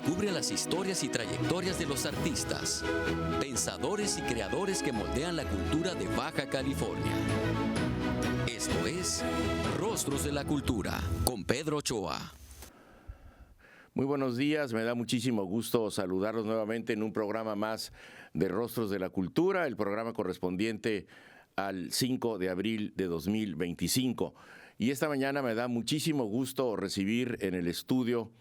Descubre las historias y trayectorias de los artistas, pensadores y creadores que moldean la cultura de Baja California. Esto es Rostros de la Cultura, con Pedro Ochoa. Muy buenos días, me da muchísimo gusto saludarlos nuevamente en un programa más de Rostros de la Cultura, el programa correspondiente al 5 de abril de 2025. Y esta mañana me da muchísimo gusto recibir en el estudio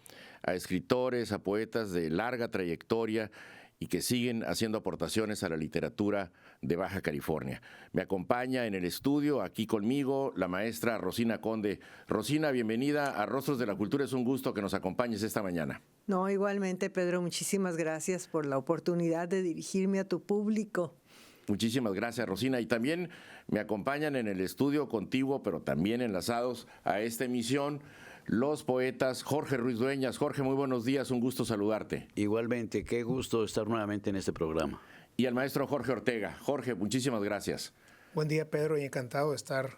a escritores, a poetas de larga trayectoria y que siguen haciendo aportaciones a la literatura de Baja California. Me acompaña en el estudio, aquí conmigo, la maestra Rosina Conde. Rosina, bienvenida a Rostros de la Cultura. Es un gusto que nos acompañes esta mañana. No, igualmente, Pedro, muchísimas gracias por la oportunidad de dirigirme a tu público. Muchísimas gracias, Rosina. Y también me acompañan en el estudio contiguo, pero también enlazados a esta emisión, los poetas Jorge Ruiz Dueñas. Jorge, muy buenos días, un gusto saludarte. Igualmente, qué gusto estar nuevamente en este programa. Y al maestro Jorge Ortega. Jorge, muchísimas gracias. Buen día, Pedro, y encantado de estar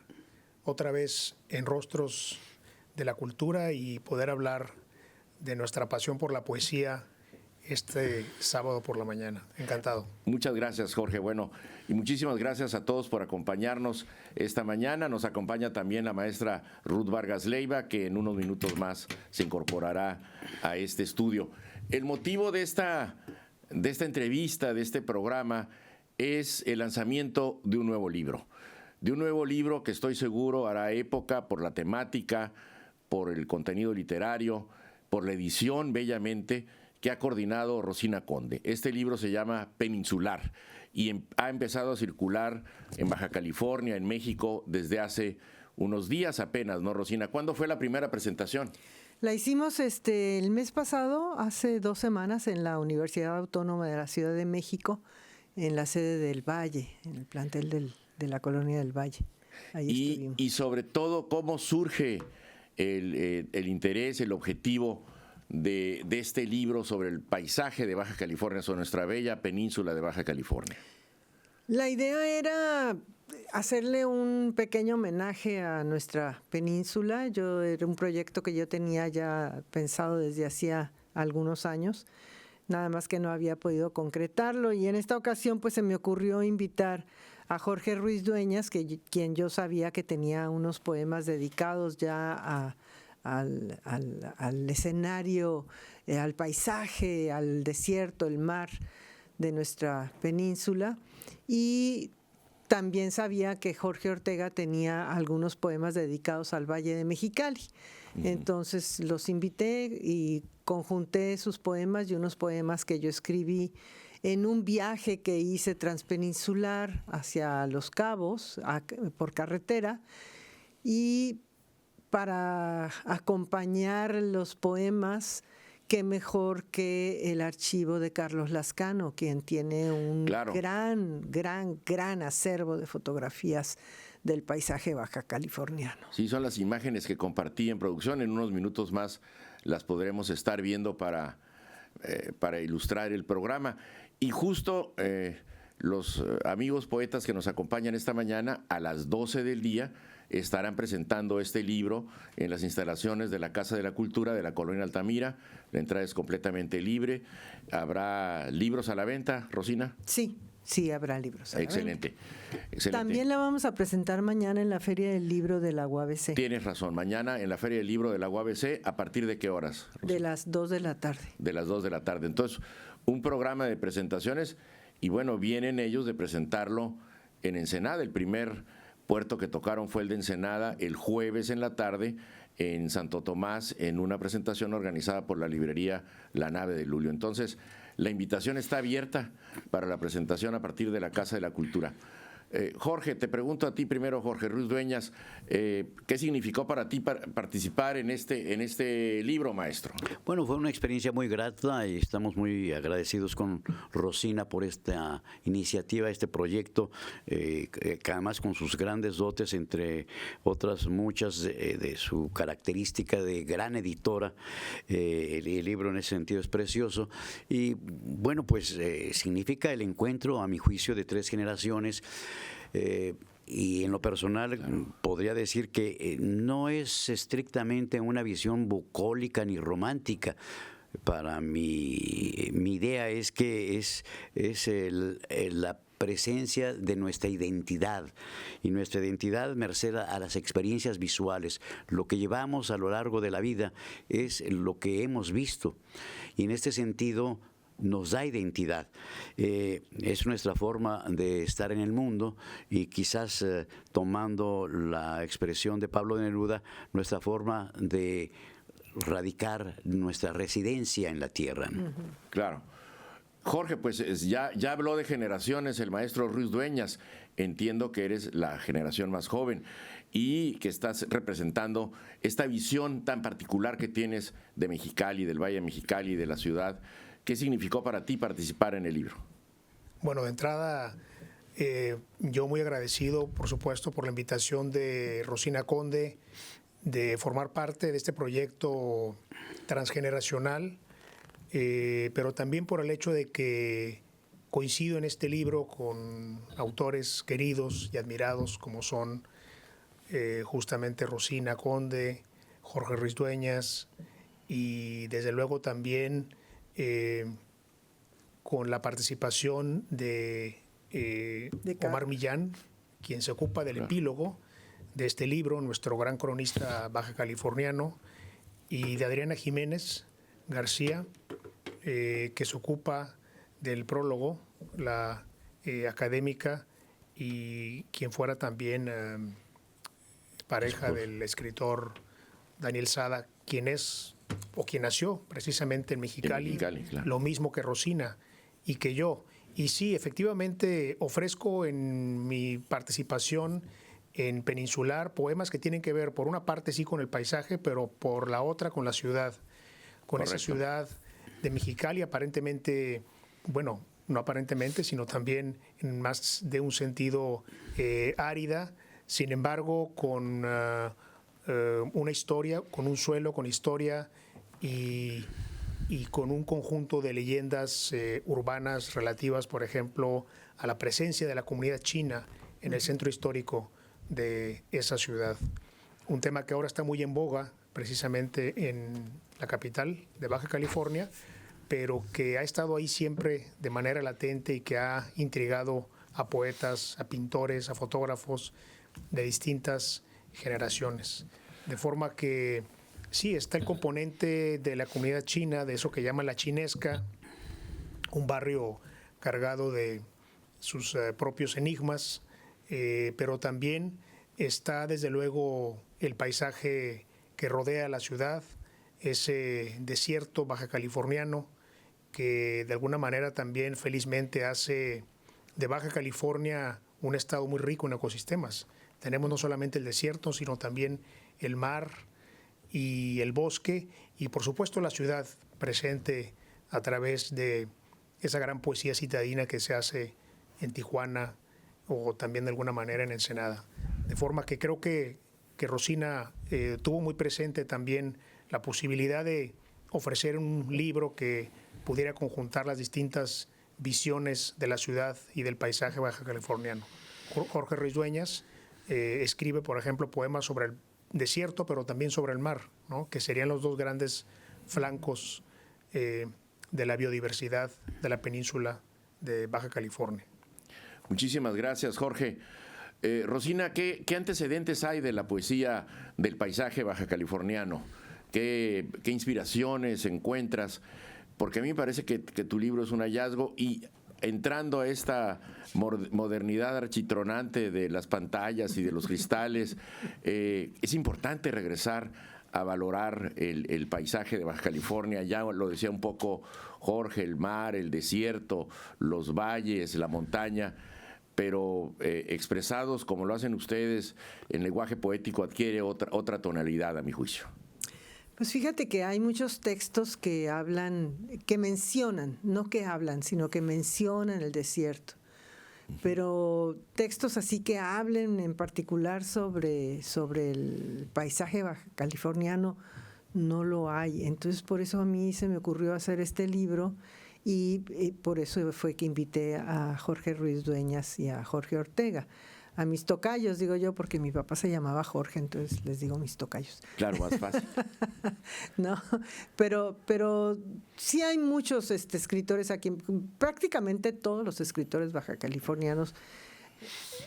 otra vez en Rostros de la Cultura y poder hablar de nuestra pasión por la poesía este sábado por la mañana. Encantado. Muchas gracias, Jorge. Bueno, y muchísimas gracias a todos por acompañarnos esta mañana. Nos acompaña también la maestra Ruth Vargas Leiva, que en unos minutos más se incorporará a este estudio. El motivo de esta entrevista, de este programa, es el lanzamiento de un nuevo libro. De un nuevo libro que estoy seguro hará época por la temática, por el contenido literario, por la edición bellamente que ha coordinado Rosina Conde. Este libro se llama Peninsular y ha empezado a circular en Baja California, en México, desde hace unos días apenas, ¿no, Rosina? ¿Cuándo fue la primera presentación? La hicimos el mes pasado, hace 2 semanas, en la Universidad Autónoma de la Ciudad de México, en la sede del Valle, en el plantel de la Colonia del Valle. Ahí estuvimos. Y sobre todo, ¿cómo surge el interés, el objetivo de este libro sobre el paisaje de Baja California, sobre nuestra bella península de Baja California? La idea era hacerle un pequeño homenaje a nuestra península. Era un proyecto que yo tenía ya pensado desde hacía algunos años, nada más que no había podido concretarlo, y en esta ocasión pues se me ocurrió invitar a Jorge Ruiz Dueñas, quien yo sabía que tenía unos poemas dedicados ya al escenario, al paisaje, al desierto, el mar de nuestra península, y también sabía que Jorge Ortega tenía algunos poemas dedicados al Valle de Mexicali. Entonces los invité y conjunté sus poemas y unos poemas que yo escribí en un viaje que hice transpeninsular hacia Los Cabos por carretera, y para acompañar los poemas, qué mejor que el archivo de Carlos Lascano, quien tiene un gran acervo de fotografías del paisaje baja californiano. Sí, son las imágenes que compartí en producción. En unos minutos más las podremos estar viendo para ilustrar el programa. Y justo los amigos poetas que nos acompañan esta mañana, a las 12 del día, estarán presentando este libro en las instalaciones de la Casa de la Cultura de la Colonia Altamira. La entrada es completamente libre. ¿Habrá libros a la venta, Rosina? Sí, habrá libros a la venta. Excelente. También la vamos a presentar mañana en la Feria del Libro de la UABC. Tienes razón, mañana en la Feria del Libro de la UABC. ¿A partir de qué horas, Rosina? De las 2 de la tarde. De las 2 de la tarde. Entonces, un programa de presentaciones, y bueno, vienen ellos de presentarlo en Ensenada. El primer puerto que tocaron fue el de Ensenada el jueves en la tarde en Santo Tomás, en una presentación organizada por la librería La Nave de Lulio. Entonces, la invitación está abierta para la presentación a partir de la Casa de la Cultura. Jorge, te pregunto a ti primero, Jorge Ruiz Dueñas, ¿qué significó para ti participar en este libro, maestro? Bueno, fue una experiencia muy grata y estamos muy agradecidos con Rosina por esta iniciativa, este proyecto, que además con sus grandes dotes, entre otras muchas de su característica de gran editora. El libro en ese sentido es precioso y bueno, pues significa el encuentro, a mi juicio, de 3 generaciones. Y en lo personal podría decir que no es estrictamente una visión bucólica ni romántica. para mi idea es que es la presencia de nuestra identidad, y nuestra identidad merced a las experiencias visuales. Lo que llevamos a lo largo de la vida es lo que hemos visto, y en este sentido nos da identidad. Es nuestra forma de estar en el mundo, y quizás tomando la expresión de Pablo de Neruda, nuestra forma de radicar nuestra residencia en la tierra. Claro. Jorge, pues ya habló de generaciones el maestro Ruiz Dueñas. Entiendo que eres la generación más joven y que estás representando esta visión tan particular que tienes de Mexicali, del Valle de Mexicali, de la ciudad. ¿Qué significó para ti participar en el libro? Bueno, de entrada, yo muy agradecido, por supuesto, por la invitación de Rosina Conde de formar parte de este proyecto transgeneracional, pero también por el hecho de que coincido en este libro con autores queridos y admirados como son justamente Rosina Conde, Jorge Ruiz Dueñas, y desde luego también con la participación de Omar Millán, quien se ocupa del epílogo de este libro, nuestro gran cronista baja californiano, y de Adriana Jiménez García, que se ocupa del prólogo, la académica, y quien fuera también pareja del escritor Daniel Sada, quien es o quien nació precisamente en Mexicali, claro. Lo mismo que Rosina y que yo. Y sí, efectivamente ofrezco en mi participación en Peninsular poemas que tienen que ver, por una parte sí con el paisaje, pero por la otra con la ciudad, con Correcto. esa ciudad de Mexicali, aparentemente, bueno, no aparentemente, sino también en más de un sentido árida, sin embargo, con una historia, con un suelo, con historia y con un conjunto de leyendas urbanas relativas, por ejemplo, a la presencia de la comunidad china en el centro histórico de esa ciudad. Un tema que ahora está muy en boga, precisamente en la capital de Baja California, pero que ha estado ahí siempre de manera latente y que ha intrigado a poetas, a pintores, a fotógrafos de distintas generaciones. De forma que sí, está el componente de la comunidad china, de eso que llaman la chinesca, un barrio cargado de sus propios enigmas, pero también está desde luego el paisaje que rodea la ciudad, ese desierto baja californiano que de alguna manera también felizmente hace de Baja California un estado muy rico en ecosistemas. Tenemos no solamente el desierto, sino también el mar y el bosque, y por supuesto la ciudad presente a través de esa gran poesía citadina que se hace en Tijuana o también de alguna manera en Ensenada. De forma que creo que Rosina tuvo muy presente también la posibilidad de ofrecer un libro que pudiera conjuntar las distintas visiones de la ciudad y del paisaje baja californiano. Jorge Ruiz Dueñas escribe, por ejemplo, poemas sobre el desierto, pero también sobre el mar, ¿no? Que serían los dos grandes flancos de la biodiversidad de la península de Baja California. Muchísimas gracias, Jorge. Rosina, ¿qué antecedentes hay de la poesía del paisaje baja californiano? ¿Qué inspiraciones encuentras? Porque a mí me parece que tu libro es un hallazgo, y entrando a esta modernidad architronante de las pantallas y de los cristales, es importante regresar a valorar el paisaje de Baja California. Ya lo decía un poco Jorge, el mar, el desierto, los valles, la montaña, pero expresados como lo hacen ustedes en lenguaje poético adquiere otra tonalidad, a mi juicio. Pues fíjate que hay muchos textos que hablan, que mencionan, no que hablan, sino que mencionan el desierto. Pero textos así que hablen en particular sobre el paisaje baja californiano no lo hay. Entonces por eso a mí se me ocurrió hacer este libro, y por eso fue que invité a Jorge Ruiz Dueñas y a Jorge Ortega. a mis tocayos, digo yo, porque mi papá se llamaba Jorge, entonces les digo mis tocayos. Claro, más fácil. No, pero sí hay muchos escritores aquí, prácticamente todos los escritores bajacalifornianos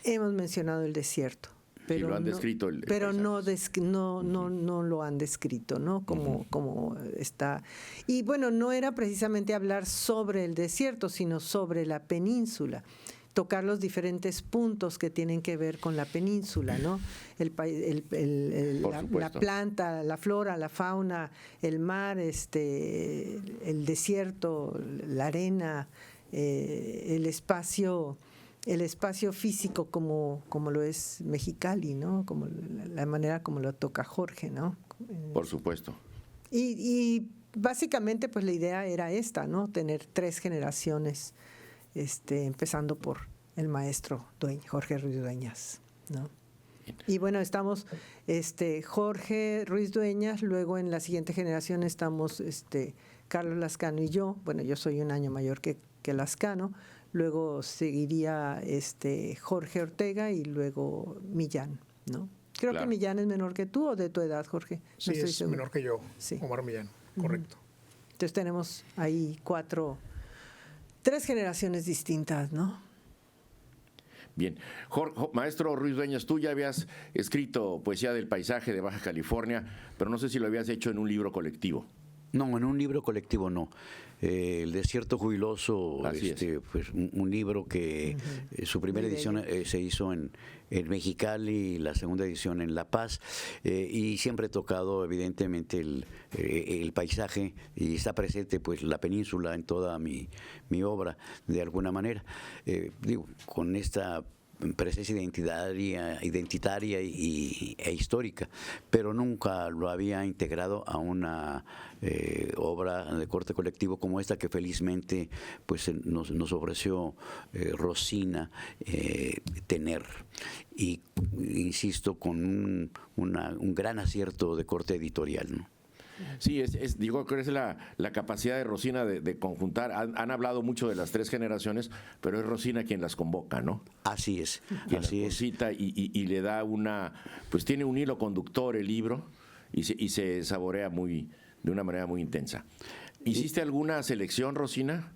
hemos mencionado el desierto. Pero y lo han no, descrito el pero paisaje. no lo han descrito, ¿no? Como está. Y bueno, no era precisamente hablar sobre el desierto, sino sobre la península, tocar los diferentes puntos que tienen que ver con la península, ¿no? La planta, la flora, la fauna, el mar, el desierto, la arena, el espacio físico como lo es Mexicali, ¿no? Como la manera como lo toca Jorge, ¿no? Por supuesto. Y básicamente pues la idea era esta, ¿no? Tener 3 generaciones, empezando por el maestro Jorge Ruiz Dueñas, ¿no? Y bueno, estamos Jorge Ruiz Dueñas, luego en la siguiente generación estamos Carlos Lascano y yo. Bueno, yo soy un año mayor que Lascano. Luego seguiría Jorge Ortega y luego Millán, ¿no? Creo que Millán es menor que tú, o de tu edad, Jorge. No sí, estoy es seguro. menor que yo, sí. Omar Millán, correcto. Entonces tenemos ahí 3 generaciones distintas, ¿no? Bien. Maestro Ruiz Dueñas, tú ya habías escrito Poesía del Paisaje de Baja California, pero no sé si lo habías hecho en un libro colectivo. No, en un libro colectivo no. El Desierto Jubiloso, pues, un libro que su primera edición se hizo en Mexicali y la segunda edición en La Paz, y siempre he tocado evidentemente el paisaje, y está presente pues la península en toda mi obra de alguna manera. Con esta presencia identitaria e histórica, pero nunca lo había integrado a una obra de corte colectivo como esta que felizmente pues nos ofreció Rosina tener, y insisto, con un gran acierto de corte editorial, ¿no? Sí, digo que es la capacidad de Rosina de conjuntar. Han hablado mucho de las 3 generaciones, pero es Rosina quien las convoca, ¿no? Así es. Quien las concita y le da pues tiene un hilo conductor el libro y se saborea de una manera muy intensa. ¿Hiciste alguna selección, Rosina?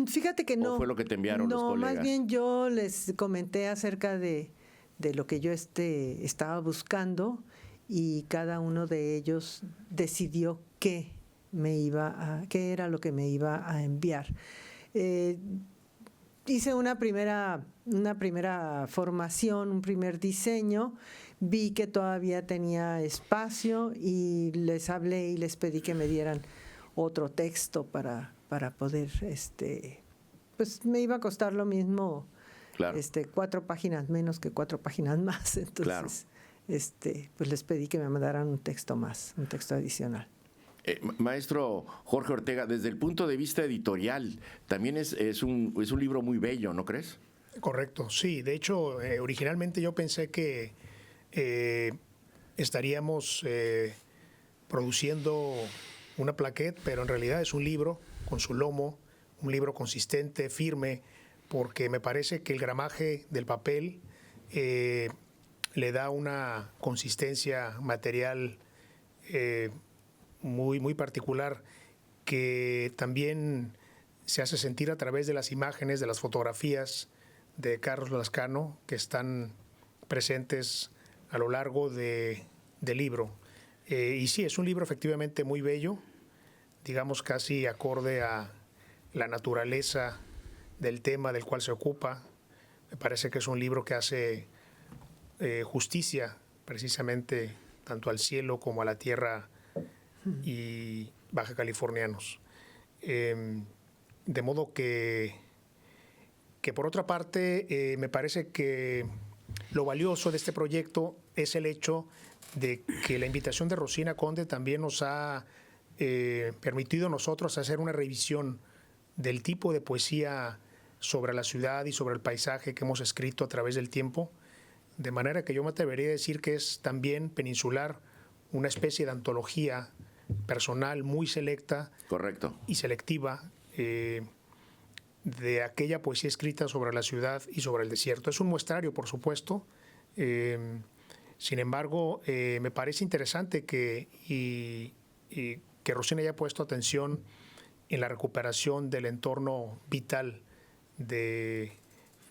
Fíjate que no. ¿O fue lo que te enviaron los colegas? No, más bien yo les comenté acerca de lo que yo estaba buscando, y cada uno de ellos decidió qué era lo que me iba a enviar. Hice una primera formación, un primer diseño, vi que todavía tenía espacio y les hablé y les pedí que me dieran otro texto para poder, pues me iba a costar lo mismo, claro. 4 páginas menos que 4 páginas más, entonces... Claro. Pues les pedí que me mandaran un texto adicional. Maestro Jorge Ortega, desde el punto de vista editorial, también es un libro muy bello, ¿no crees? Correcto, sí. De hecho, originalmente yo pensé que estaríamos produciendo una plaquette, pero en realidad es un libro con su lomo, un libro consistente, firme, porque me parece que el gramaje del papel le da una consistencia material muy, muy particular, que también se hace sentir a través de las imágenes, de las fotografías de Carlos Lascano, que están presentes a lo largo del libro. Y sí, es un libro efectivamente muy bello, digamos casi acorde a la naturaleza del tema del cual se ocupa. Me parece que es un libro que hace justicia precisamente tanto al cielo como a la tierra y baja californianos. De modo que por otra parte me parece que lo valioso de este proyecto es el hecho de que la invitación de Rosina Conde también nos ha permitido a nosotros hacer una revisión del tipo de poesía sobre la ciudad y sobre el paisaje que hemos escrito a través del tiempo, de manera que yo me atrevería a decir que es también peninsular, una especie de antología personal muy selecta. Correcto. Y selectiva, de aquella poesía escrita sobre la ciudad y sobre el desierto. Es un muestrario, por supuesto. Sin embargo, me parece interesante que Rosina haya puesto atención en la recuperación del entorno vital de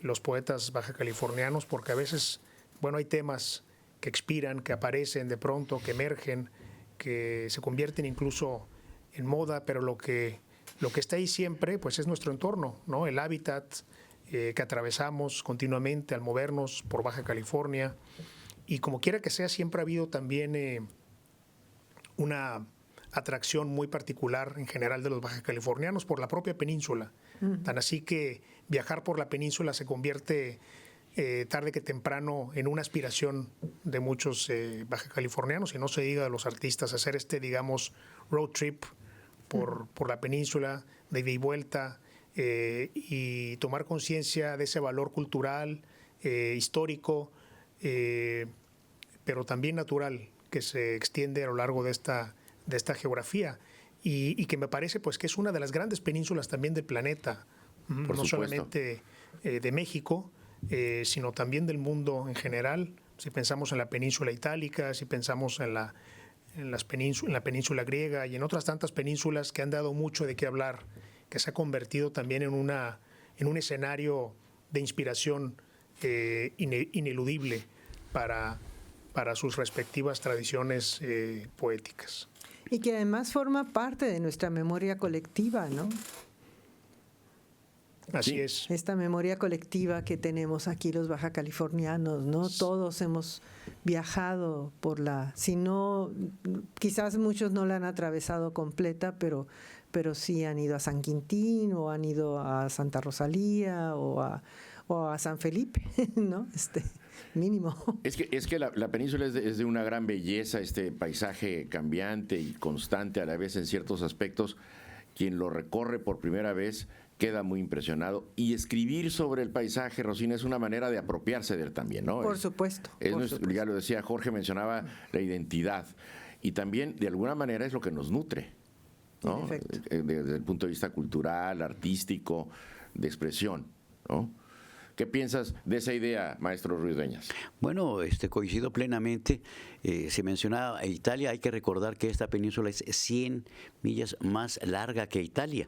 los poetas baja californianos, porque a veces, bueno, hay temas que expiran, que aparecen de pronto, que emergen, que se convierten incluso en moda, pero lo que está ahí siempre, pues, es nuestro entorno, ¿no? El hábitat que atravesamos continuamente al movernos por Baja California. Y como quiera que sea, siempre ha habido también una atracción muy particular en general de los baja californianos por la propia península. Tan así que viajar por la península se convierte tarde que temprano en una aspiración de muchos baja californianos, y no se diga de los artistas, hacer digamos, road trip por la península, de ida y vuelta, y tomar conciencia de ese valor cultural, histórico, pero también natural, que se extiende a lo largo de esta geografía, y que me parece, pues, que es una de las grandes penínsulas también del planeta, no solamente de México, sino también del mundo en general. Si pensamos en la península itálica, si pensamos en la península griega y en otras tantas penínsulas que han dado mucho de qué hablar, que se ha convertido también en un escenario de inspiración ineludible para sus respectivas tradiciones poéticas. Y que además forma parte de nuestra memoria colectiva, ¿no? Así es. Esta memoria colectiva que tenemos aquí los baja californianos, ¿no? Todos hemos viajado si no, quizás muchos no la han atravesado completa, pero sí han ido a San Quintín, o han ido a Santa Rosalía, o a San Felipe, ¿no? Mínimo. Es que la península es de una gran belleza, este paisaje cambiante y constante a la vez en ciertos aspectos. Quien lo recorre por primera vez queda muy impresionado. Y escribir sobre el paisaje, Rosina, es una manera de apropiarse de él también, ¿no? Por supuesto. Ya lo decía Jorge, mencionaba la identidad. Y también, de alguna manera, es lo que nos nutre, ¿no? Desde el punto de vista cultural, artístico, de expresión, ¿no? ¿Qué piensas de esa idea, maestro Ruiz Dueñas? Bueno, coincido plenamente. Se mencionaba Italia, hay que recordar que esta península es 100 millas más larga que Italia,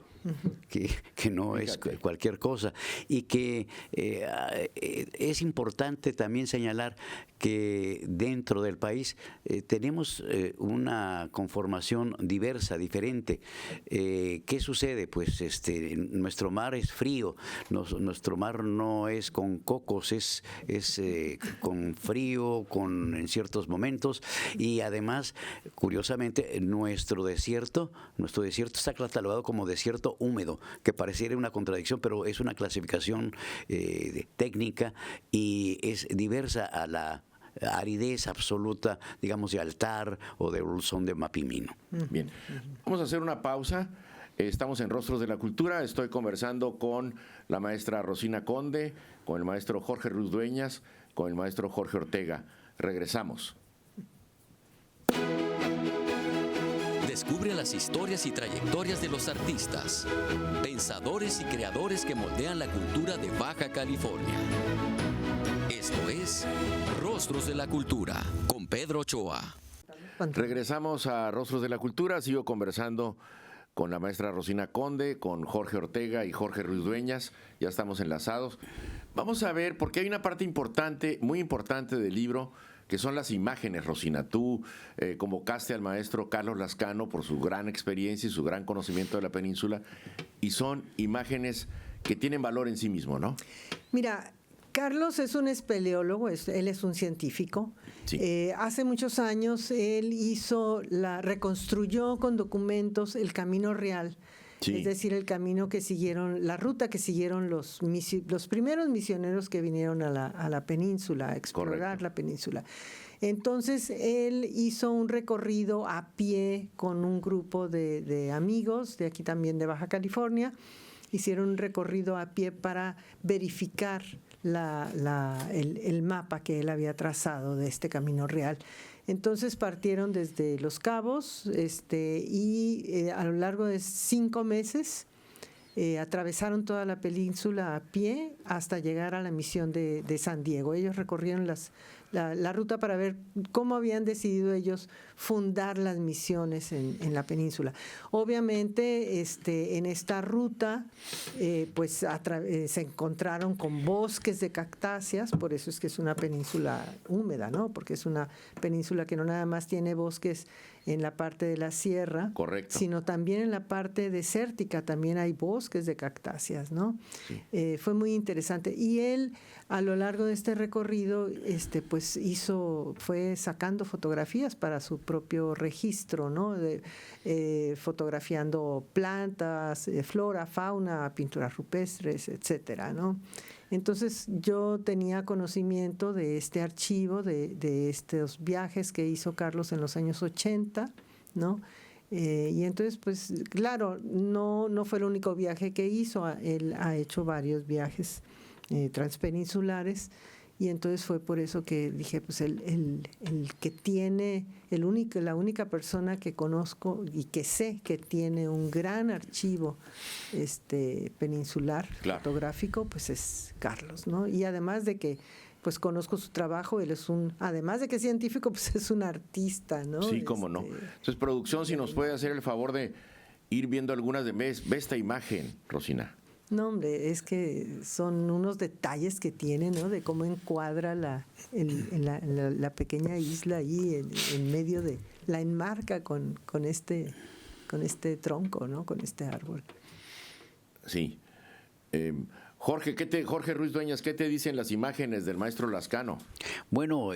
que no es cualquier cosa. Y que es importante también señalar que dentro del país tenemos una conformación diversa, diferente. ¿Qué sucede? Pues nuestro mar es frío, nuestro mar no es con cocos, es con frío, en ciertos momentos, y además, curiosamente, nuestro desierto está catalogado como desierto húmedo, que pareciera una contradicción, pero es una clasificación técnica, y es diversa a la aridez absoluta, digamos, de Altar o de Bolsón de Mapimino. Bien, vamos a hacer una pausa. Estamos en Rostros de la Cultura. Estoy conversando con la maestra Rosina Conde, con el maestro Jorge Ruiz Dueñas, con el maestro Jorge Ortega. Regresamos. Descubre las historias y trayectorias de los artistas, pensadores y creadores que moldean la cultura de Baja California. Esto es Rostros de la Cultura, con Pedro Ochoa. Regresamos a Rostros de la Cultura. Sigo conversando con la maestra Rosina Conde, con Jorge Ortega y Jorge Ruiz Dueñas. Ya estamos enlazados. Vamos a ver, porque hay una parte importante, muy importante del libro, que son las imágenes, Rosina. Tú convocaste al maestro Carlos Lascano por su gran experiencia y su gran conocimiento de la península, y son imágenes que tienen valor en sí mismo, ¿no? Mira, Carlos es un espeleólogo, él es un científico. Sí. Hace muchos años él reconstruyó con documentos el Camino Real. Sí. Es decir, el camino que siguieron, la ruta que siguieron los primeros misioneros que vinieron a la península, a explorar Correcto. La península. Entonces, él hizo un recorrido a pie con un grupo de amigos de aquí también de Baja California. Hicieron un recorrido a pie para verificar el mapa que él había trazado de este Camino Real. Entonces partieron desde Los Cabos y a lo largo de 5 meses atravesaron toda la península a pie hasta llegar a la misión de San Diego. Ellos recorrieron la ruta para ver cómo habían decidido ellos fundar las misiones en la península. Obviamente, en esta ruta, se encontraron con bosques de cactáceas, por eso es que es una península húmeda, ¿no? Porque es una península que no nada más tiene bosques en la parte de la sierra, correcto, sino también en la parte desértica también hay bosques de cactáceas, ¿no? Sí. Fue muy interesante. Y él, a lo largo de este recorrido, pues fue sacando fotografías para su propio registro, ¿no? Fotografiando plantas, flora, fauna, pinturas rupestres, etcétera, ¿no? Entonces yo tenía conocimiento de este archivo, de estos viajes que hizo Carlos en los años 80, ¿no? Y entonces, pues claro, no fue el único viaje que hizo, él ha hecho varios viajes transpeninsulares, y entonces fue por eso que dije, pues el que tiene, la única persona que conozco y que sé que tiene un gran archivo peninsular, claro, fotográfico, pues es Carlos, ¿no? Y además de que pues conozco su trabajo, él es además de que es científico, pues es un artista, ¿no? Sí, cómo no. Entonces, producción, si nos puede hacer el favor de ir viendo algunas ve esta imagen, Rosina. No, hombre, es que son unos detalles que tiene, ¿no? De cómo encuadra la pequeña isla ahí en medio de, la enmarca con este tronco, ¿no? Con este árbol. Sí. Jorge Ruiz Dueñas, ¿qué te dicen las imágenes del maestro Lascano? Bueno,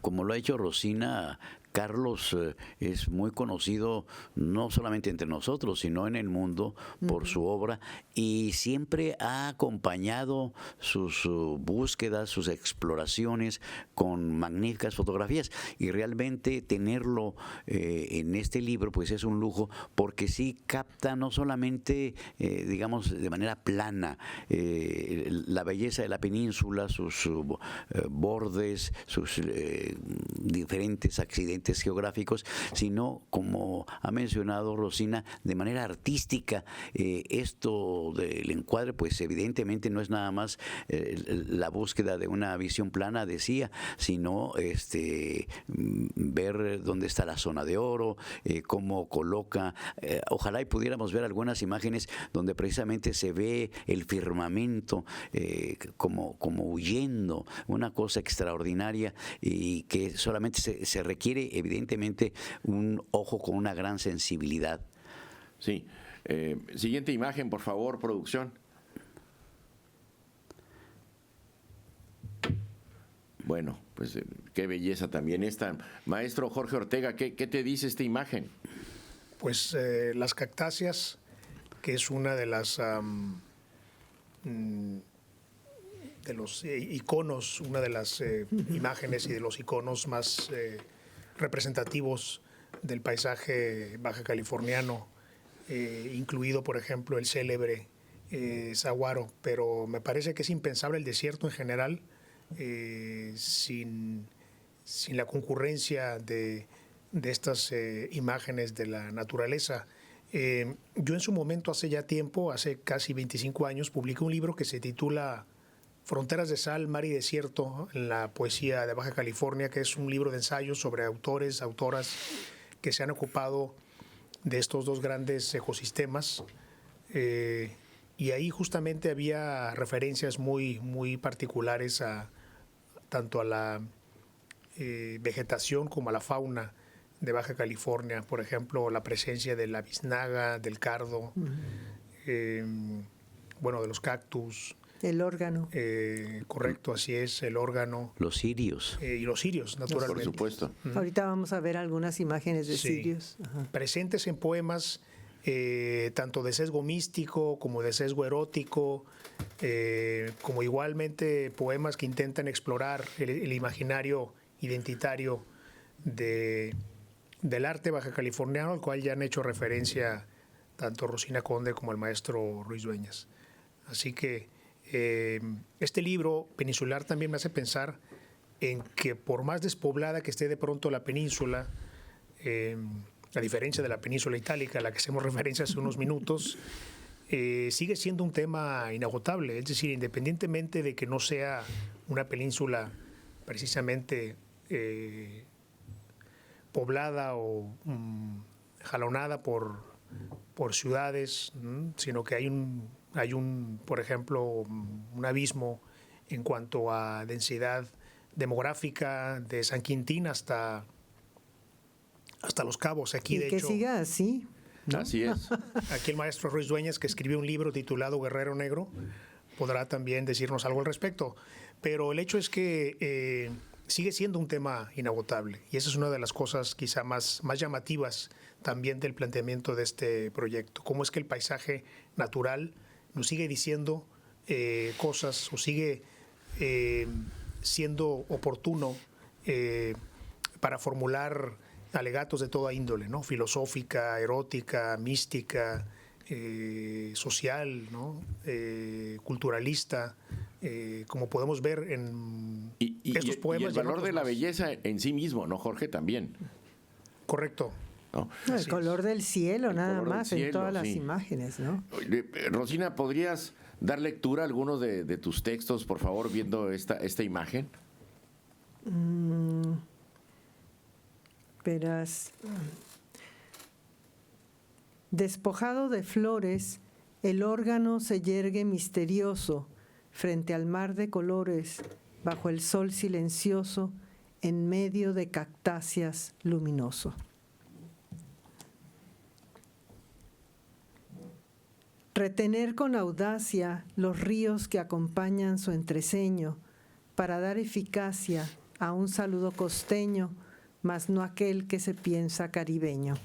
como lo ha hecho Rosina, Carlos es muy conocido no solamente entre nosotros, sino en el mundo por su obra, y siempre ha acompañado sus búsquedas, sus exploraciones con magníficas fotografías, y realmente tenerlo en este libro pues es un lujo, porque sí capta no solamente digamos de manera plana la belleza de la península, sus bordes, sus diferentes accidentes geográficos, sino, como ha mencionado Rosina, de manera artística. Esto del encuadre, pues evidentemente no es nada más la búsqueda de una visión plana, decía, sino ver dónde está la zona de oro, cómo coloca, ojalá y pudiéramos ver algunas imágenes donde precisamente se ve el firmamento como huyendo, una cosa extraordinaria, y que solamente se requiere evidentemente un ojo con una gran sensibilidad. Sí. Siguiente imagen, por favor, producción. Bueno, pues qué belleza también esta. Maestro Jorge Ortega, ¿qué te dice esta imagen? Pues las cactáceas, que es una de las de los iconos, una de las imágenes y de los iconos más representativos del paisaje baja californiano, incluido, por ejemplo, el célebre saguaro, pero me parece que es impensable el desierto en general sin la concurrencia de estas imágenes de la naturaleza. Yo en su momento, hace ya tiempo, hace casi 25 años, publiqué un libro que se titula Fronteras de Sal, Mar y Desierto en la poesía de Baja California, que es un libro de ensayos sobre autores, autoras que se han ocupado de estos dos grandes ecosistemas. Y ahí justamente había referencias muy particulares tanto a la vegetación como a la fauna de Baja California. Por ejemplo, la presencia de la biznaga, del cardo, de los cactus. El órgano. Correcto, así es, el órgano. Los cirios. Y los cirios, naturalmente. Por supuesto. Ahorita vamos a ver algunas imágenes de cirios. Ajá. Presentes en poemas tanto de sesgo místico como de sesgo erótico, como igualmente poemas que intentan explorar el imaginario identitario del arte baja californiano, al cual ya han hecho referencia tanto Rosina Conde como el maestro Ruiz Dueñas. Así que este libro peninsular también me hace pensar en que, por más despoblada que esté de pronto la península, a diferencia de la península itálica a la que hacemos referencia hace unos minutos, sigue siendo un tema inagotable. Es decir, independientemente de que no sea una península precisamente poblada o jalonada por ciudades, sino que hay un, por ejemplo, un abismo en cuanto a densidad demográfica de San Quintín hasta Los Cabos. Aquí, y de que hecho, siga así. ¿no? Así es. aquí el maestro Ruiz Dueñas, que escribió un libro titulado Guerrero Negro, podrá también decirnos algo al respecto. Pero el hecho es que sigue siendo un tema inagotable, y esa es una de las cosas quizá más llamativas también del planteamiento de este proyecto. Cómo es que el paisaje natural nos sigue diciendo cosas, o sigue siendo oportuno para formular alegatos de toda índole, ¿no? Filosófica, erótica, mística, social, ¿no? Culturalista, como podemos ver en estos poemas. Y el valor de la belleza en sí mismo, ¿no, Jorge? También. Correcto. ¿No? No, el Así color del cielo, El nada color del más, en cielo, todas las sí. imágenes, ¿no? Rosina, ¿podrías dar lectura a algunos de tus textos, por favor, viendo esta imagen? Verás. Despojado de flores, el órgano se yergue misterioso frente al mar de colores, bajo el sol silencioso, en medio de cactáceas luminoso. Retener con audacia los ríos que acompañan su entreceño, para dar eficacia a un saludo costeño, mas no aquel que se piensa caribeño.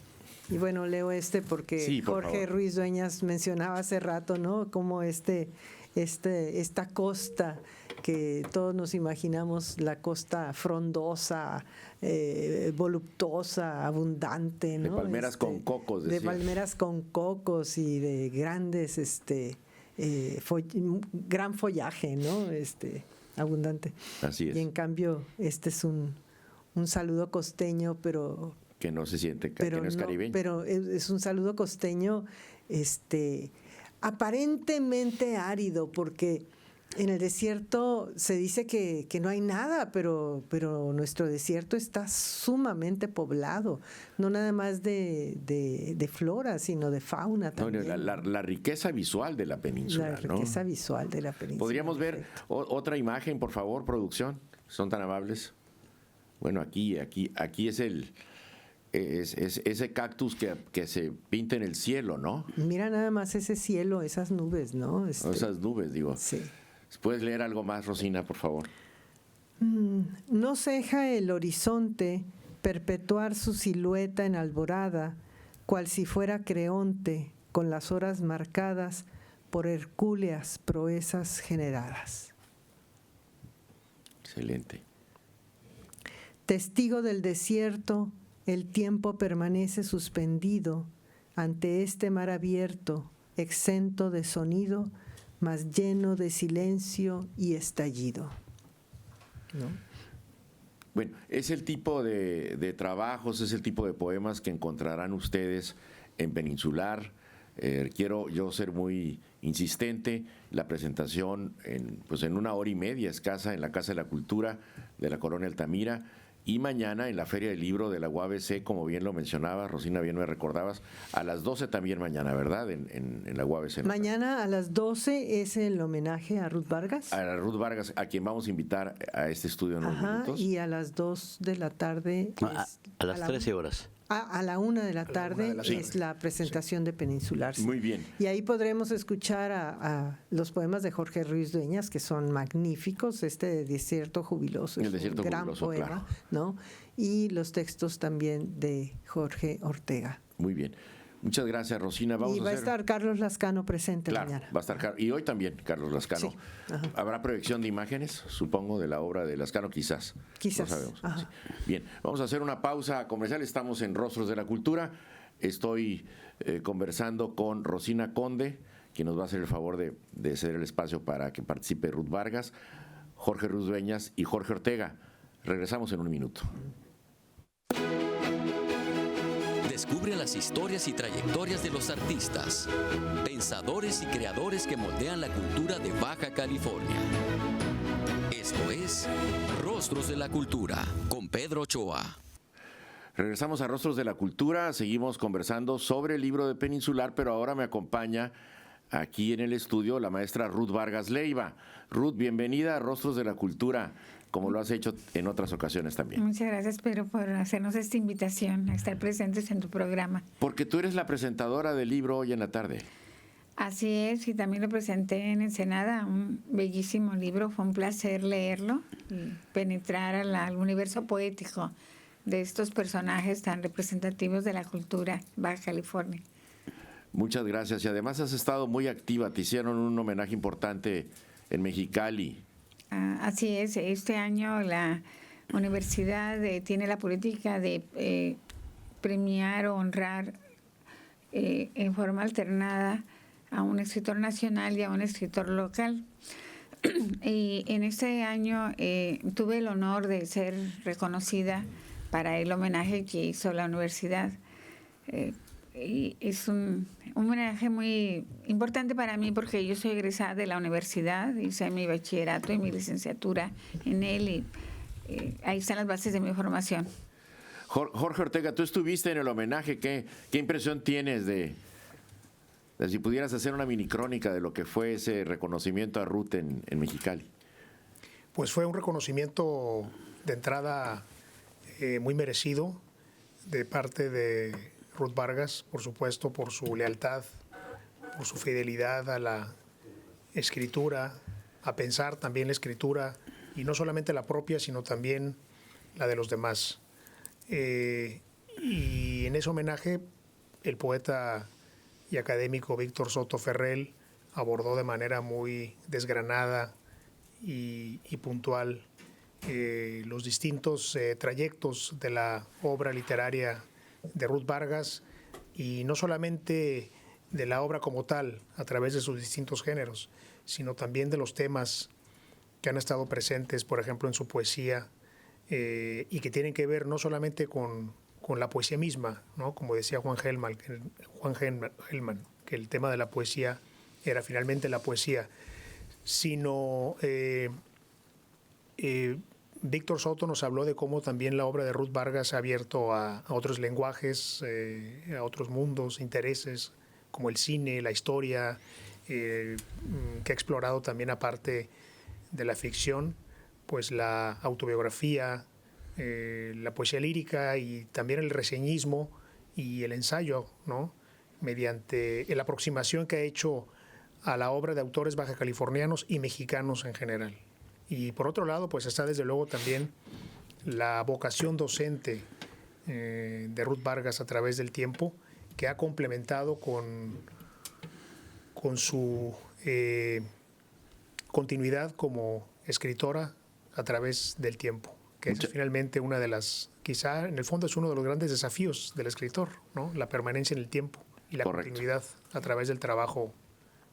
Y bueno, leo porque Sí, por Jorge favor. Ruiz Dueñas mencionaba hace rato, ¿no? Como esta costa que todos nos imaginamos, la costa frondosa, voluptuosa, abundante, ¿no? De palmeras con cocos, de decías. palmeras con cocos y de grandes, gran follaje, ¿no? Abundante. Así es. Y en cambio, este es un saludo costeño, pero Que no se siente, que no es caribeño. pero es un saludo costeño, aparentemente árido, porque en el desierto se dice que no hay nada, pero nuestro desierto está sumamente poblado, no nada más de flora, sino de fauna No, también. la riqueza visual de la península, La ¿no? riqueza visual de la península. ¿Podríamos ver perfecto. otra imagen, por favor, producción? ¿Son tan amables? Bueno, aquí es ese cactus que se pinta en el cielo, ¿no? Mira nada más ese cielo, esas nubes, ¿no? O esas nubes, digo. Sí. ¿Puedes leer algo más, Rosina, por favor? No ceja el horizonte perpetuar su silueta en alborada, cual si fuera Creonte, con las horas marcadas por hercúleas proezas generadas. Excelente. Testigo del desierto, el tiempo permanece suspendido ante este mar abierto, exento de sonido, mas lleno de silencio y estallido. ¿No? Bueno, es el tipo de trabajos, es el tipo de poemas que encontrarán ustedes en Peninsular. Quiero yo ser muy insistente. La presentación en 1 hora y media escasa en la Casa de la Cultura de la Colonia Altamira, y mañana en la Feria del Libro de la UABC, como bien lo mencionaba, Rosina, bien me recordabas, a las 12 también mañana, ¿verdad? En la UABC. ¿No? Mañana a las 12 es el homenaje a Ruth Vargas. A Ruth Vargas, a quien vamos a invitar a este estudio en unos minutos. Y a las 2 de la tarde. A las 13 horas. A la 1 de la tarde la es tarde. la presentación de Peninsular. Muy bien. Y ahí podremos escuchar a los poemas de Jorge Ruiz Dueñas, que son magníficos. De Desierto Jubiloso El es Desierto un gran Jubiloso, poema, claro. ¿no? Y los textos también de Jorge Ortega. Muy bien. Muchas gracias, Rosina. Vamos Y va a hacer... estar Carlos Lascano presente Claro, mañana. va a estar y hoy también Carlos Lascano. Sí, ajá. ¿Habrá proyección de imágenes, supongo, de la obra de Lascano? Quizás. Quizás, No sabemos. ajá. Sí. Bien, vamos a hacer una pausa comercial. Estamos en Rostros de la Cultura. Estoy conversando con Rosina Conde, quien nos va a hacer el favor de ceder el espacio para que participe Ruth Vargas, Jorge Ruiz Dueñas y Jorge Ortega. Regresamos en un minuto. Descubre las historias y trayectorias de los artistas, pensadores y creadores que moldean la cultura de Baja California. Esto es Rostros de la Cultura, con Pedro Ochoa. Regresamos a Rostros de la Cultura, seguimos conversando sobre el libro de Peninsular, pero ahora me acompaña aquí en el estudio la maestra Ruth Vargas Leiva. Ruth, bienvenida a Rostros de la Cultura, como lo has hecho en otras ocasiones también. Muchas gracias, Pedro, por hacernos esta invitación a estar presentes en tu programa. Porque tú eres la presentadora del libro hoy en la tarde. Así es, y también lo presenté en Ensenada, un bellísimo libro. Fue un placer leerlo y penetrar al universo poético de estos personajes tan representativos de la cultura Baja California. Muchas gracias. Y además has estado muy activa. Te hicieron un homenaje importante en Mexicali. Así es. Este año la universidad tiene la política de premiar o honrar en forma alternada a un escritor nacional y a un escritor local. Y en este año tuve el honor de ser reconocida para el homenaje que hizo la universidad. Y es un homenaje muy importante para mí porque yo soy egresada de la universidad, hice mi bachillerato y mi licenciatura en él y ahí están las bases de mi formación. Jorge Ortega, tú estuviste en el homenaje. ¿Qué impresión tienes de si pudieras hacer una mini crónica de lo que fue ese reconocimiento a Ruth en Mexicali? Pues fue un reconocimiento de entrada muy merecido de parte de Ruth Vargas, por supuesto, por su lealtad, por su fidelidad a la escritura, a pensar también la escritura, y no solamente la propia, sino también la de los demás. Y en ese homenaje, el poeta y académico Víctor Soto Ferrell abordó de manera muy desgranada y puntual los distintos trayectos de la obra literaria de Ruth Vargas, y no solamente de la obra como tal, a través de sus distintos géneros, sino también de los temas que han estado presentes, por ejemplo, en su poesía, y que tienen que ver no solamente con la poesía misma, ¿no? Como decía Juan Gelman, que el tema de la poesía era finalmente la poesía, sino Víctor Soto nos habló de cómo también la obra de Ruth Vargas ha abierto a otros lenguajes, a otros mundos, intereses, como el cine, la historia, que ha explorado también, aparte de la ficción, pues la autobiografía, la poesía lírica y también el reseñismo y el ensayo, ¿no? Mediante la aproximación que ha hecho a la obra de autores bajacalifornianos y mexicanos en general. Y por otro lado, pues está desde luego también la vocación docente de Ruth Vargas a través del tiempo, que ha complementado con su continuidad como escritora a través del tiempo, que es finalmente una de las, quizá en el fondo es uno de los grandes desafíos del escritor, ¿no? La permanencia en el tiempo y la continuidad a través del trabajo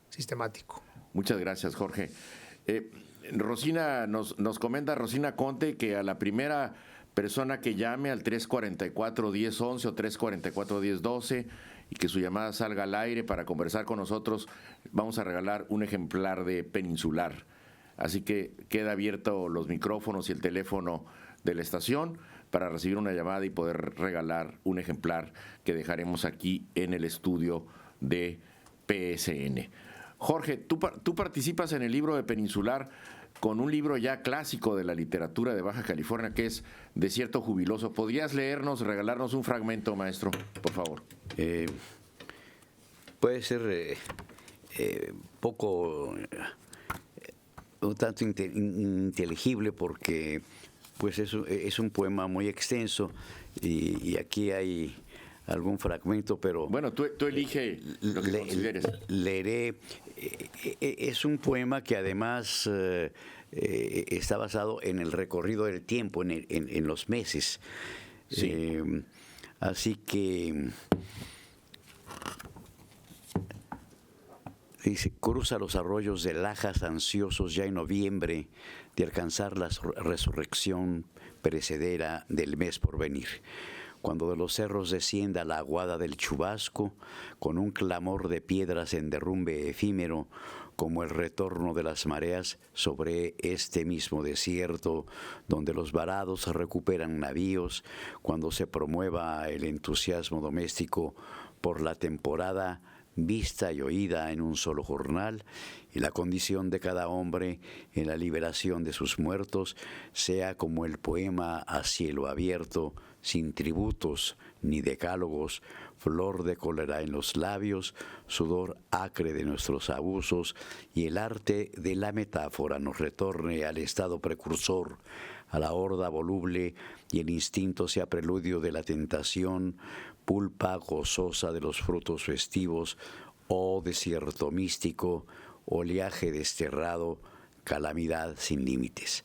sistemático. Muchas gracias, Jorge. Rosina, nos comenta Rosina Conte que a la primera persona que llame al 344-1011 o 344-1012 y que su llamada salga al aire para conversar con nosotros, vamos a regalar un ejemplar de Peninsular. Así que queda abierto los micrófonos y el teléfono de la estación para recibir una llamada y poder regalar un ejemplar que dejaremos aquí en el estudio de PSN. Jorge, tú participas en el libro de Peninsular con un libro ya clásico de la literatura de Baja California, que es Desierto Jubiloso. ¿Podrías leernos, regalarnos un fragmento, maestro, por favor? Puede ser poco, un tanto inteligible, porque pues es un poema muy extenso y aquí hay algún fragmento, pero... Bueno, tú elige lo que consideres. Leeré. Es un poema que además está basado en el recorrido del tiempo, en los meses. Sí. Así que... Dice: cruza los arroyos de Lajas ansiosos ya en noviembre de alcanzar la resurrección perecedera del mes por venir. cuando de los cerros descienda la aguada del chubasco, con un clamor de piedras en derrumbe efímero, como el retorno de las mareas sobre este mismo desierto, donde los varados recuperan navíos, cuando se promueva el entusiasmo doméstico por la temporada, vista y oída en un solo jornal, y la condición de cada hombre en la liberación de sus muertos sea como el poema a cielo abierto, sin tributos ni decálogos, flor de cólera en los labios, sudor acre de nuestros abusos, y el arte de la metáfora nos retorne al estado precursor, a la horda voluble, y el instinto sea preludio de la tentación, pulpa gozosa de los frutos festivos, oh desierto místico, oleaje desterrado, calamidad sin límites.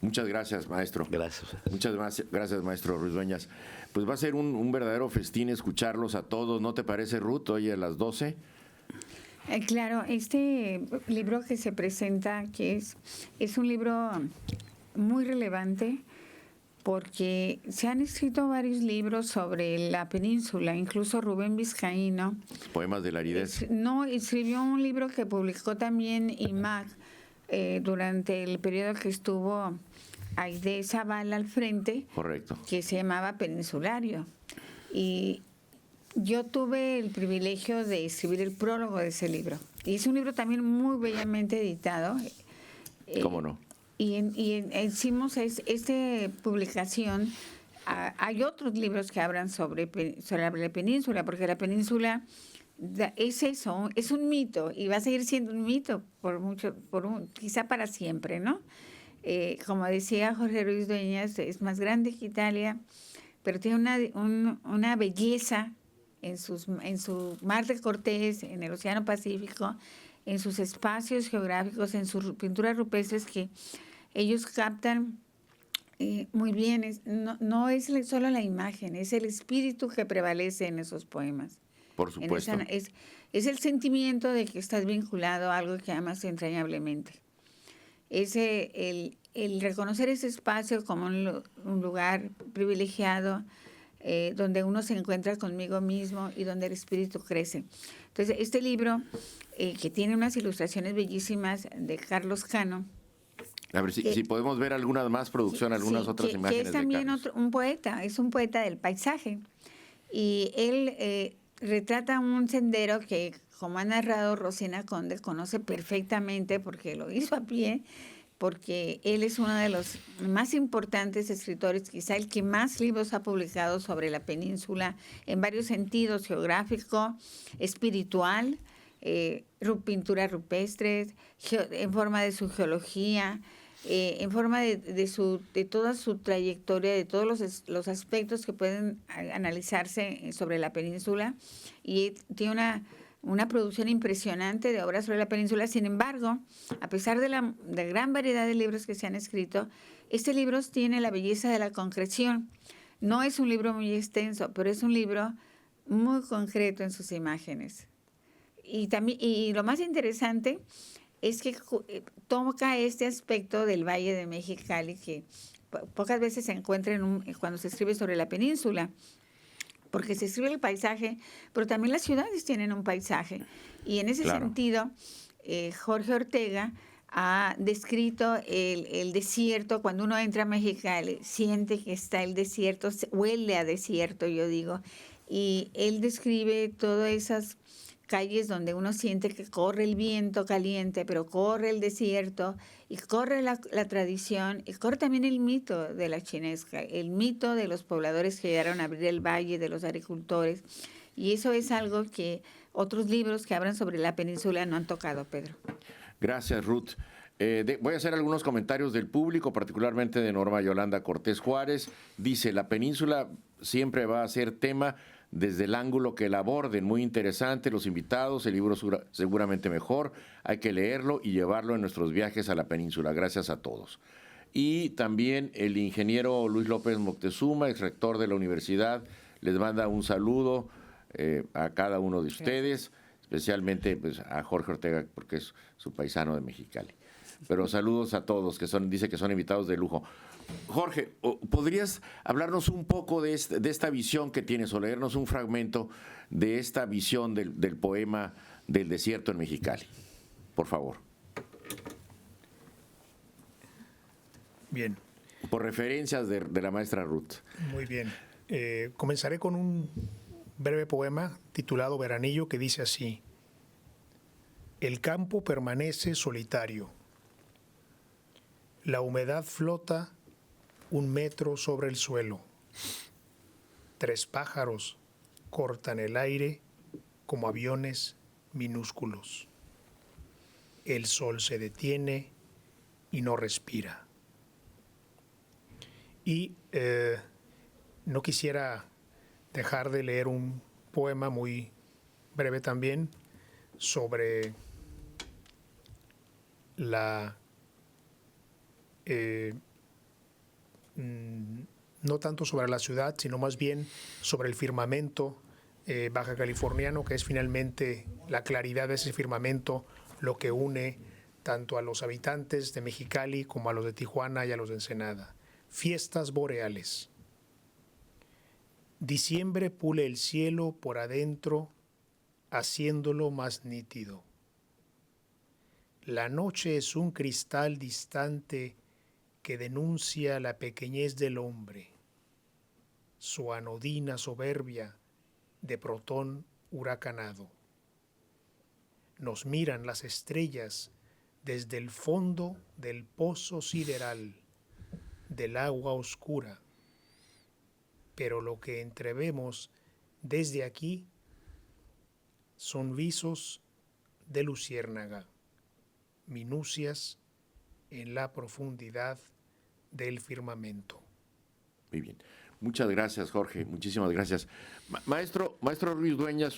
Muchas gracias, maestro. Gracias. Muchas gracias, maestro Ruiz Dueñas. Pues va a ser un verdadero festín escucharlos a todos, ¿no te parece, Ruth? Hoy a las 12. Claro, este libro que se presenta, que es un libro muy relevante, porque se han escrito varios libros sobre la península, incluso Rubén Vizcaíno. Poemas de la aridez. No, escribió un libro que publicó también IMAG durante el periodo que estuvo Aide Zavala al frente. Correcto. Que se llamaba Peninsulario. Y yo tuve el privilegio de escribir el prólogo de ese libro. Y es un libro también muy bellamente editado. ¿Cómo no? Y hicimos esta publicación. Hay otros libros que hablan sobre la península, porque la península es eso, es un mito y va a seguir siendo un mito quizá para siempre, ¿no? Como decía Jorge Ruiz Dueñas, es más grande que Italia, pero tiene una belleza en su mar de Cortés, en el Océano Pacífico, en sus espacios geográficos, en sus pinturas rupestres que ellos captan muy bien. No es solo la imagen, es el espíritu que prevalece en esos poemas. Por supuesto. Es el sentimiento de que estás vinculado a algo que amas entrañablemente. Es el reconocer ese espacio como un lugar privilegiado, donde uno se encuentra conmigo mismo y donde el espíritu crece. Entonces, este libro, que tiene unas ilustraciones bellísimas de Carlos Cano. A ver si podemos ver alguna más producción, algunas otras imágenes. Que es también un poeta, es un poeta del paisaje. Y él retrata un sendero que, como ha narrado Rosina Conde, conoce perfectamente porque lo hizo a pie, porque él es uno de los más importantes escritores, quizá el que más libros ha publicado sobre la península en varios sentidos: geográfico, espiritual, pinturas rupestres, en forma de su geología, en forma de toda su trayectoria, de todos los aspectos que pueden analizarse sobre la península, y tiene una producción impresionante de obras sobre la península. Sin embargo, a pesar de la gran variedad de libros que se han escrito, este libro tiene la belleza de la concreción. No es un libro muy extenso, pero es un libro muy concreto en sus imágenes. Y lo más interesante es que toca este aspecto del Valle de Mexicali que pocas veces se encuentra cuando se escribe sobre la península, porque se escribe el paisaje, pero también las ciudades tienen un paisaje. Y en ese sentido, Jorge Ortega ha descrito el desierto. Cuando uno entra a Mexicali, siente que está el desierto, huele a desierto, yo digo. Y él describe todas esas calles donde uno siente que corre el viento caliente, pero corre el desierto y corre la tradición y corre también el mito de la chinesca, el mito de los pobladores que llegaron a abrir el valle, de los agricultores. Y eso es algo que otros libros que hablan sobre la península no han tocado, Pedro. Gracias, Ruth. Voy a hacer algunos comentarios del público, particularmente de Norma Yolanda Cortés Juárez. Dice: la península siempre va a ser tema desde el ángulo que la aborden. Muy interesante los invitados, el libro seguramente mejor. Hay que leerlo y llevarlo en nuestros viajes a la península. Gracias a todos. Y también el ingeniero Luis López Moctezuma, ex rector de la universidad, les manda un saludo a cada uno de ustedes, especialmente pues, a Jorge Ortega, porque es su paisano de Mexicali. Pero saludos a todos, dice que son invitados de lujo. Jorge, ¿podrías hablarnos un poco de esta visión que tienes o leernos un fragmento de esta visión del poema del desierto en Mexicali? Por favor. Bien. Por referencias de la maestra Ruth. Muy bien. Comenzaré con un breve poema titulado Veranillo, que dice así: el campo permanece solitario. La humedad flota 1 metro sobre el suelo. 3 pájaros cortan el aire como aviones minúsculos. El sol se detiene y no respira. Y no quisiera dejar de leer un poema muy breve también sobre la no tanto sobre la ciudad, sino más bien sobre el firmamento baja californiano, que es finalmente la claridad de ese firmamento lo que une tanto a los habitantes de Mexicali como a los de Tijuana y a los de Ensenada. Fiestas boreales. Diciembre pule el cielo por adentro, haciéndolo más nítido. La noche es un cristal distante que denuncia la pequeñez del hombre, su anodina soberbia de protón huracanado. Nos miran las estrellas desde el fondo del pozo sideral, del agua oscura, pero lo que entrevemos desde aquí son visos de luciérnaga, minucias en la profundidad del firmamento. Muy bien. Muchas gracias, Jorge. Muchísimas gracias. Maestro Ruiz Dueñas,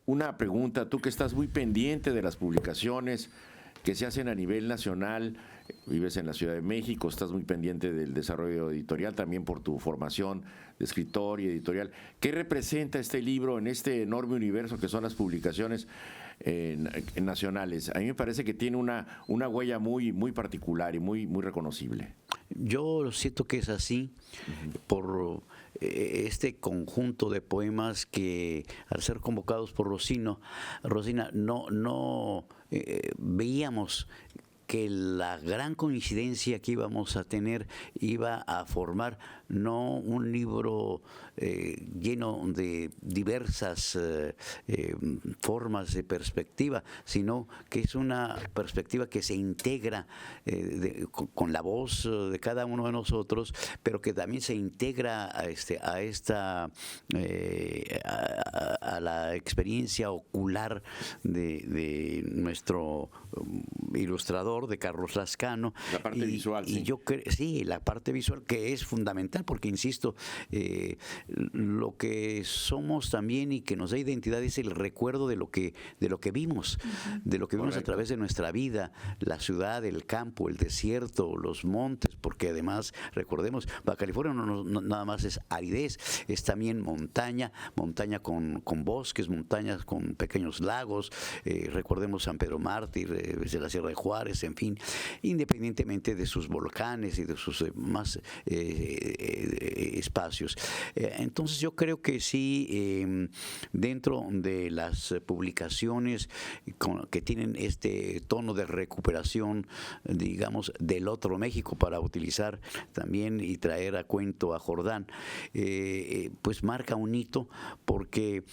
una pregunta. Tú que estás muy pendiente de las publicaciones que se hacen a nivel nacional, vives en la Ciudad de México, estás muy pendiente del desarrollo editorial, también por tu formación de escritor y editorial. ¿Qué representa este libro en este enorme universo que son las publicaciones nacionales? A mí me parece que tiene una huella muy, muy particular y muy, muy reconocible. Yo siento que es así por este conjunto de poemas que, al ser convocados por Rosina, no veíamos que la gran coincidencia que íbamos a tener iba a formar no un libro lleno de diversas formas de perspectiva, sino que es una perspectiva que se integra con la voz de cada uno de nosotros, pero que también se integra a la experiencia ocular de nuestro ilustrador, de Carlos Lascano. La parte visual, sí. Y yo creo, sí, la parte visual, que es fundamental, porque insisto, lo que somos también y que nos da identidad es el recuerdo de lo que vimos, de lo que vimos a través de nuestra vida, la ciudad, el campo, el desierto, los montes, porque además, recordemos, Baja California no nada más es aridez, es también montaña con bosques, montañas con pequeños lagos, recordemos San Pedro Mártir, desde la Sierra de Juárez, en fin, independientemente de sus volcanes y de sus más espacios. Entonces yo creo que sí, dentro de las publicaciones que tienen este tono de recuperación, digamos, del otro México, para utilizar también y traer a cuento a Jordán, pues marca un hito, porque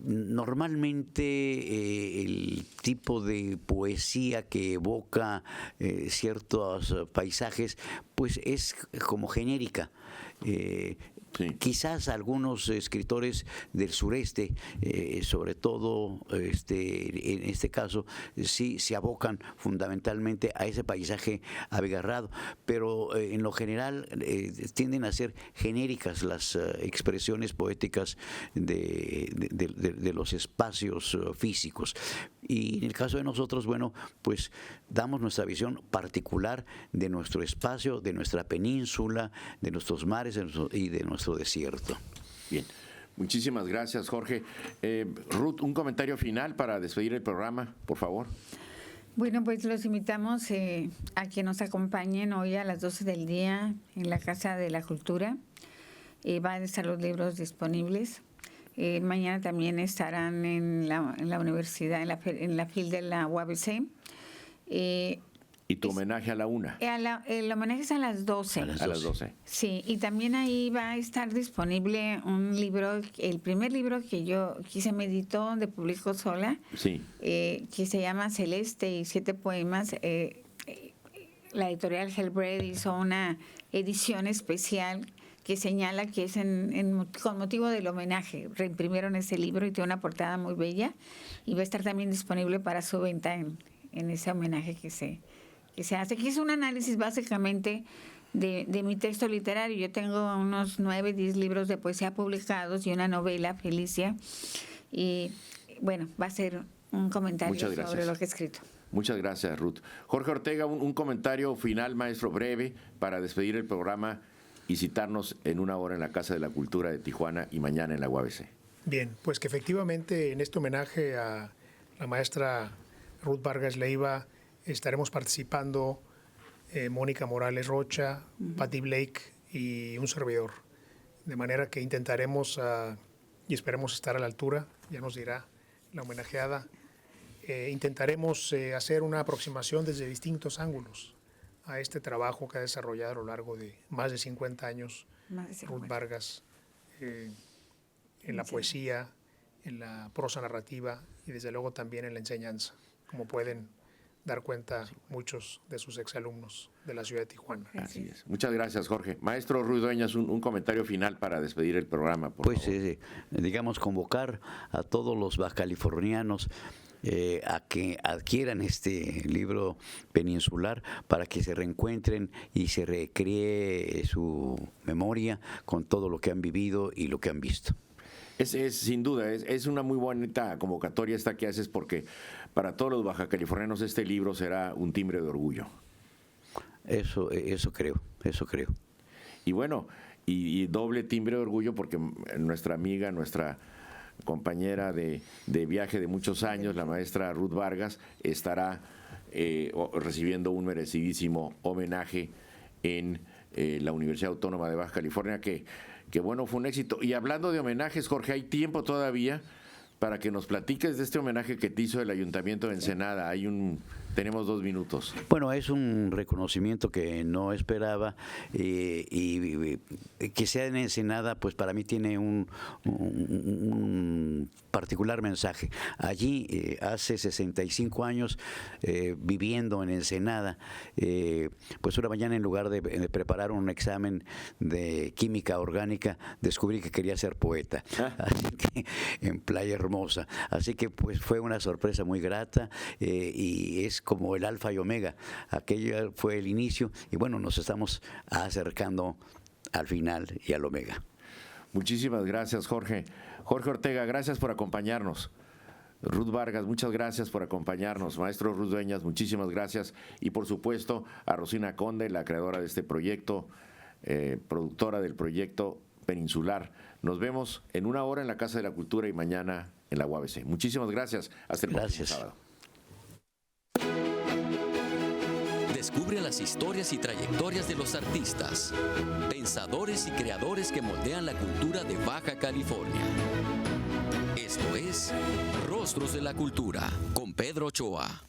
normalmente el tipo de poesía que evoca ciertos paisajes, pues es como genérica. Sí. Quizás algunos escritores del sureste, sobre todo en este caso, sí se abocan fundamentalmente a ese paisaje abigarrado, pero en lo general tienden a ser genéricas las expresiones poéticas de los espacios físicos. Y en el caso de nosotros, bueno, pues damos nuestra visión particular de nuestro espacio, de nuestra península, de nuestros mares y de nuestro desierto. Bien, muchísimas gracias, Jorge. Ruth, un comentario final para despedir el programa, por favor. Bueno, pues los invitamos a que nos acompañen hoy a las 12 del día en la Casa de la Cultura. Van a estar los libros disponibles. Mañana también estarán en la universidad, en la FIL de la UABC. ¿Y tu homenaje a la 1? El homenaje es a las 12. A las 12. Sí, y también ahí va a estar disponible un libro, el primer libro que se me editó, donde publicó sola, Sí. Que se llama Celeste y 7 poemas. La editorial Hellbred hizo una edición especial que señala que es con motivo del homenaje. Reimprimieron ese libro y tiene una portada muy bella, y va a estar también disponible para su venta en ese homenaje que se hace, que es un análisis básicamente de mi texto literario. Yo tengo unos 9, 10 libros de poesía publicados y una novela, Felicia, y bueno, va a ser un comentario sobre lo que he escrito. Muchas gracias, Ruth. Jorge Ortega, un comentario final, maestro, breve, para despedir el programa y citarnos en 1 hora en la Casa de la Cultura de Tijuana y mañana en la UABC. Bien, pues que efectivamente en este homenaje a la maestra Ruth Vargas Leiva estaremos participando Mónica Morales Rocha, Patty Blake y un servidor. De manera que intentaremos y esperemos estar a la altura, ya nos dirá la homenajeada. Intentaremos hacer una aproximación desde distintos ángulos a este trabajo que ha desarrollado a lo largo de más de 50 años Ruth Vargas, en la poesía, en la prosa narrativa y desde luego también en la enseñanza, como pueden dar cuenta muchos de sus exalumnos de la ciudad de Tijuana. Así es. Muchas gracias, Jorge. Maestro Ruiz Dueñas, un comentario final para despedir el programa, por favor. Digamos, convocar a todos los bajacalifornianos a que adquieran este libro peninsular para que se reencuentren y se recree su memoria con todo lo que han vivido y lo que han visto. Es sin duda, es una muy bonita convocatoria esta que haces, porque para todos los bajacalifornianos este libro será un timbre de orgullo. Eso creo. Y bueno, y doble timbre de orgullo porque nuestra amiga, nuestra compañera de viaje de muchos años, la maestra Ruth Vargas, estará recibiendo un merecidísimo homenaje en la Universidad Autónoma de Baja California, que bueno, fue un éxito. Y hablando de homenajes, Jorge, hay tiempo todavía para que nos platiques de este homenaje que te hizo el Ayuntamiento de Ensenada. Tenemos 2 minutos. Bueno, es un reconocimiento que no esperaba y que sea en Ensenada, pues para mí tiene un particular mensaje. Allí, hace 65 años, viviendo en Ensenada, pues una mañana, en lugar de preparar un examen de química orgánica, descubrí que quería ser poeta. Así que, en Playa Hermosa. Así que pues fue una sorpresa muy grata, y es como el alfa y omega. Aquello fue el inicio y bueno, nos estamos acercando al final y al omega. Muchísimas gracias, Jorge. Jorge Ortega, gracias por acompañarnos. Ruth Vargas, muchas gracias por acompañarnos. Maestro Ruiz Dueñas, muchísimas gracias. Y por supuesto a Rosina Conde, la creadora de este proyecto, productora del proyecto Peninsular. Nos vemos en 1 hora en la Casa de la Cultura y mañana en la UABC. Muchísimas gracias. Hasta el próximo sábado. Descubre las historias y trayectorias de los artistas, pensadores y creadores que moldean la cultura de Baja California. Esto es Rostros de la Cultura con Pedro Ochoa.